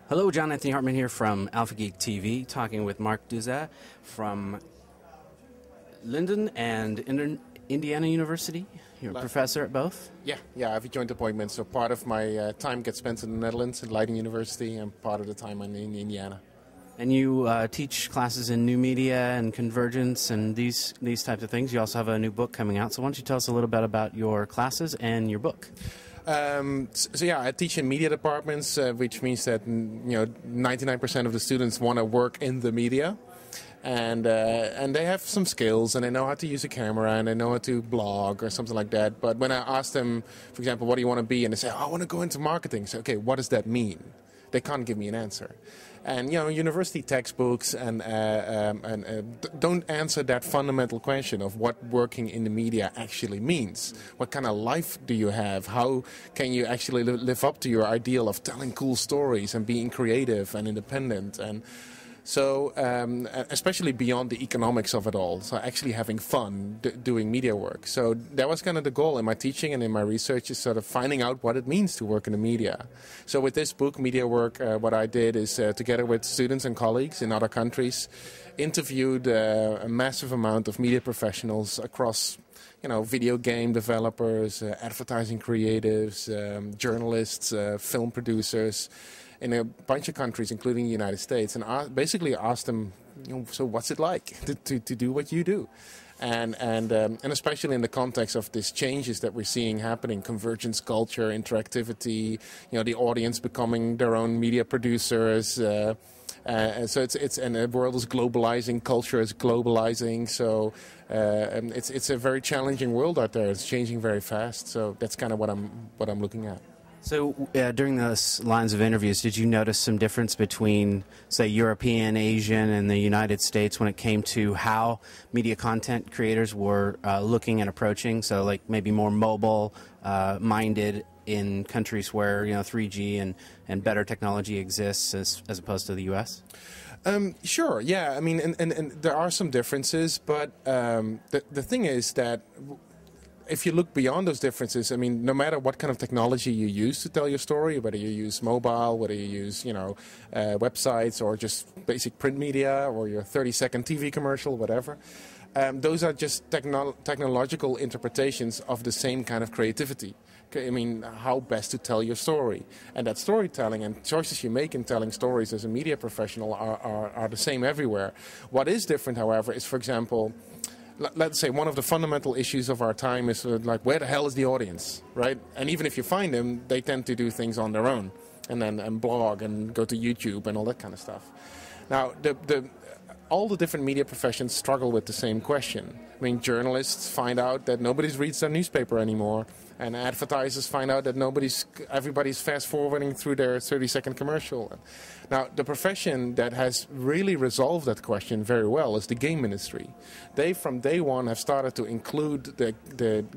Hello, John Anthony Hartman here from AlphaGeekTV, talking with Mark Deuze from Leiden and Indiana University. You're a professor at both? Yeah, I have a joint appointment, so part of my time gets spent in the Netherlands at Leiden University, and part of the time I'm in Indiana. And you teach classes in new media and convergence and these types of things. You also have a new book coming out, so why don't you tell us a little bit about your classes and your book? So yeah, I teach in media departments, which means that 99% of the students want to work in the media, and they have some skills and they know how to use a camera and they know how to blog or something like that. But when I ask them, for example, what do you want to be, and they say, I want to go into marketing. So okay, what does that mean? They can't give me an answer. And university textbooks and don't answer that fundamental question of what working in the media actually means. What kind of life do you have? How can you actually live up to your ideal of telling cool stories and being creative and independent? And so, especially beyond the economics of it all, so actually having fun doing media work. So that was kind of the goal in my teaching and in my research, is sort of finding out what it means to work in the media. So with this book, Media Work, what I did is, together with students and colleagues in other countries, interviewed a massive amount of media professionals across video game developers, advertising creatives, journalists, film producers, in a bunch of countries, including the United States, and basically asked them, so what's it like to do what you do? And especially in the context of these changes that we're seeing happening, convergence culture, interactivity, the audience becoming their own media producers. So and the world is globalizing, culture is globalizing. So it's a very challenging world out there. It's changing very fast. So that's kind of what I'm looking at. So during those lines of interviews, did you notice some difference between, say, European, Asian, and the United States when it came to how media content creators were looking and approaching? So like maybe more mobile minded in countries where 3G and better technology exists as opposed to the U.S.? Sure, yeah. I mean, and there are some differences, but the thing is that if you look beyond those differences, I mean, no matter what kind of technology you use to tell your story, whether you use mobile, whether you use, websites or just basic print media or your 30-second TV commercial, whatever, those are just technological interpretations of the same kind of creativity. I mean, how best to tell your story. And that storytelling and choices you make in telling stories as a media professional are the same everywhere. What is different, however, is, for example, let's say one of the fundamental issues of our time is like, where the hell is the audience, right? And even if you find them, they tend to do things on their own and blog and go to YouTube and all that kind of stuff. Now, all the different media professions struggle with the same question. I mean, journalists find out that nobody reads their newspaper anymore, and advertisers find out that everybody's fast-forwarding through their 30-second commercial. Now, the profession that has really resolved that question very well is the game industry. They, from day one, have started to include the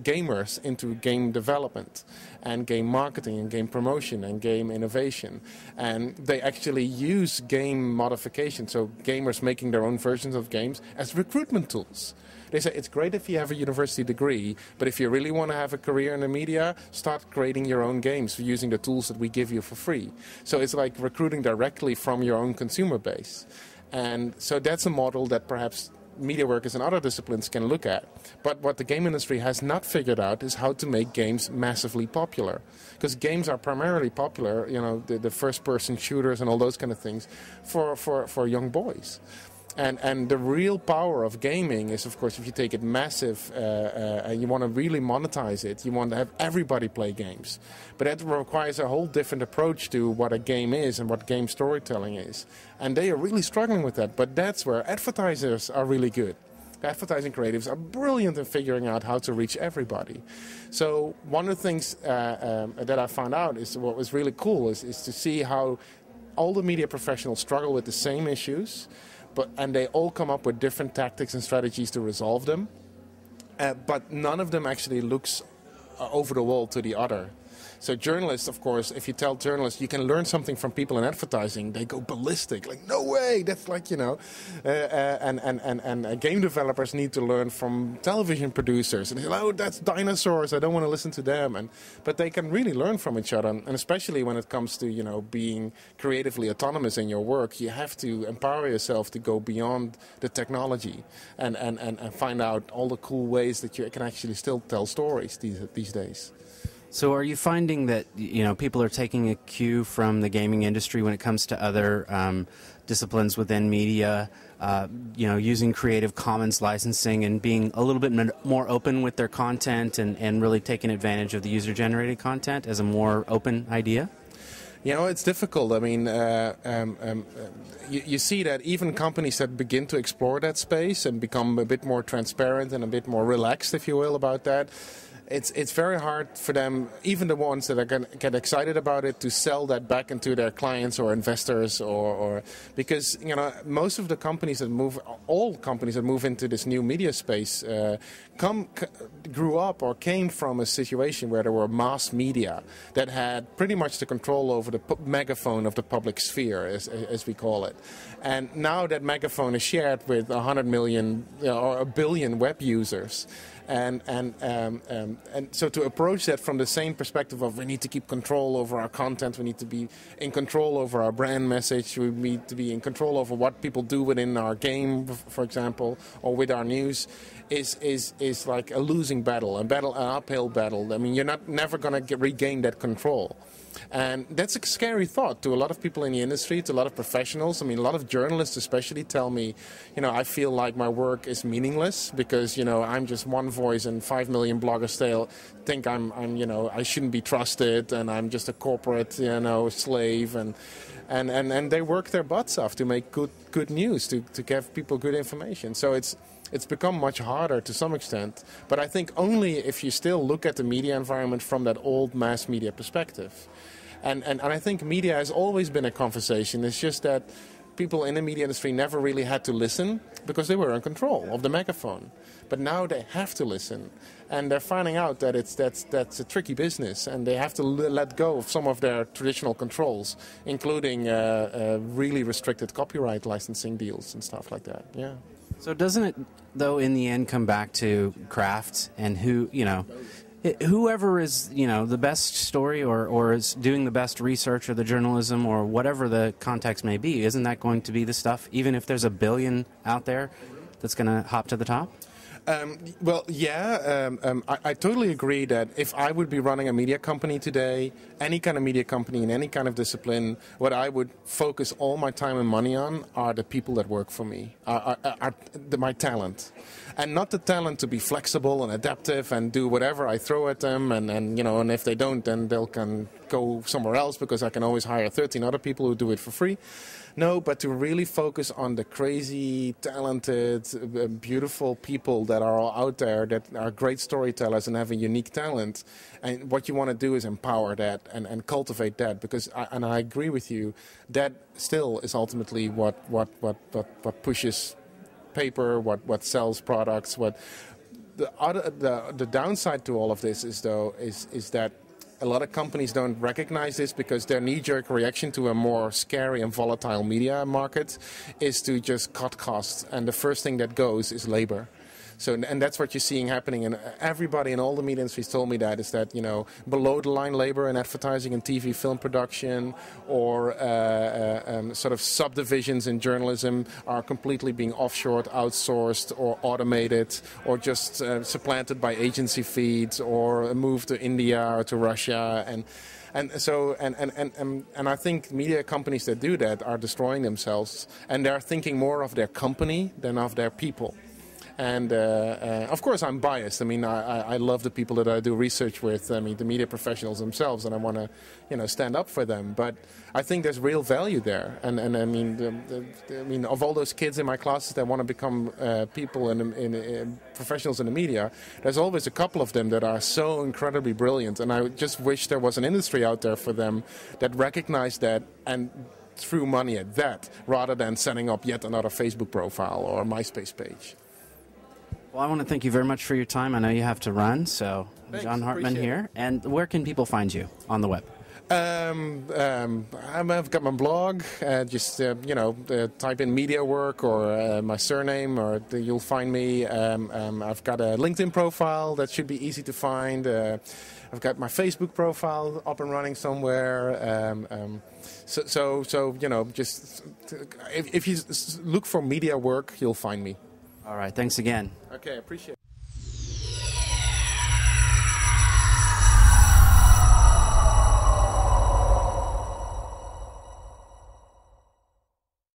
gamers into game development and game marketing and game promotion and game innovation. And they actually use game modification, so gamers making their own versions of games, as recruitment tools. They say it's great if you have a university degree, but if you really want to have a career in the media, start creating your own games using the tools that we give you for free. So it's like recruiting directly from your own consumer base. And so that's a model that perhaps media workers and other disciplines can look at. But what the game industry has not figured out is how to make games massively popular. Because games are primarily popular, the first-person shooters and all those kind of things, for young boys. And the real power of gaming is, of course, if you take it massive and you want to really monetize it, you want to have everybody play games. But that requires a whole different approach to what a game is and what game storytelling is. And they are really struggling with that. But that's where advertisers are really good. Advertising creatives are brilliant in figuring out how to reach everybody. So one of the things that I found out is what was really cool is to see how all the media professionals struggle with the same issues, and they all come up with different tactics and strategies to resolve them. But none of them actually looks over the wall to the other. So journalists, of course, if you tell journalists you can learn something from people in advertising, they go ballistic. Like, no way, that's like, you know. And game developers need to learn from television producers. And they say, oh, that's dinosaurs, I don't want to listen to them. But they can really learn from each other. And especially when it comes to, you know, being creatively autonomous in your work, you have to empower yourself to go beyond the technology and find out all the cool ways that you can actually still tell stories these days. So are you finding that, you know, people are taking a cue from the gaming industry when it comes to other disciplines within media, you know, using Creative Commons licensing and being a little bit more open with their content and really taking advantage of the user-generated content as a more open idea? You know, it's difficult. I mean, you see that even companies that begin to explore that space and become a bit more transparent and a bit more relaxed, if you will, about that, it's very hard for them, even the ones that are going to get excited about it, to sell that back into their clients or investors, or because, you know, most of the companies that move, all companies that move into this new media space grew up or came from a situation where there were mass media that had pretty much the control over the megaphone of the public sphere, as we call it. And now that megaphone is shared with 100 million, you know, or 1 billion web users. And so to approach that from the same perspective of we need to keep control over our content, we need to be in control over our brand message, we need to be in control over what people do within our game, for example, or with our news, is like a losing battle, an uphill battle. I mean, you're never going to regain that control. And that's a scary thought to a lot of people in the industry, to a lot of professionals. I mean, a lot of journalists especially tell me, you know, I feel like my work is meaningless because, you know, I'm just one voice and 5 million bloggers think I'm you know, I shouldn't be trusted and I'm just a corporate, you know, slave. And they work their butts off to make good news, to give people good information. So it's become much harder to some extent, but I think only if you still look at the media environment from that old mass media perspective. And I think media has always been a conversation. It's just that people in the media industry never really had to listen because they were in control of the megaphone. But now they have to listen, and they're finding out that that's a tricky business, and they have to let go of some of their traditional controls, including really restricted copyright licensing deals and stuff like that. Yeah. So doesn't it, though, in the end come back to craft and who, you know, whoever is, you know, the best story or is doing the best research or the journalism or whatever the context may be, isn't that going to be the stuff, even if there's 1 billion out there, that's going to hop to the top? Well, yeah, I totally agree that if I would be running a media company today, any kind of media company in any kind of discipline, what I would focus all my time and money on are the people that work for me, are my talent. And not the talent to be flexible and adaptive and do whatever I throw at them, and you know, and if they don't, then they'll can go somewhere else because I can always hire 13 other people who do it for free. No, but to really focus on the crazy, talented, beautiful people that are all out there, that are great storytellers and have a unique talent. And what you want to do is empower that and cultivate that, because I agree with you, that still is ultimately what pushes paper, what sells products. What the downside to all of this is that a lot of companies don't recognize this because their knee-jerk reaction to a more scary and volatile media market is to just cut costs, and the first thing that goes is labor. So, and that's what you're seeing happening, and everybody in all the media industries told me that, is that, you know, below-the-line labor in advertising and TV film production, or sort of subdivisions in journalism are completely being offshored, outsourced, or automated, or just supplanted by agency feeds, or moved to India or to Russia, and I think media companies that do that are destroying themselves, and they're thinking more of their company than of their people. And of course, I'm biased. I mean, I love the people that I do research with. I mean, the media professionals themselves, and I want to, you know, stand up for them. But I think there's real value there. And I mean, of all those kids in my classes that want to become people in professionals in the media, there's always a couple of them that are so incredibly brilliant. And I just wish there was an industry out there for them that recognized that and threw money at that, rather than setting up yet another Facebook profile or MySpace page. Well, I want to thank you very much for your time. I know you have to run, so Thanks, John Hartman appreciate here. And where can people find you on the web? I've got my blog. Type in media work or my surname, or you'll find me. I've got a LinkedIn profile that should be easy to find. I've got my Facebook profile up and running somewhere. If you look for media work, you'll find me. All right. Thanks again. Okay, appreciate it.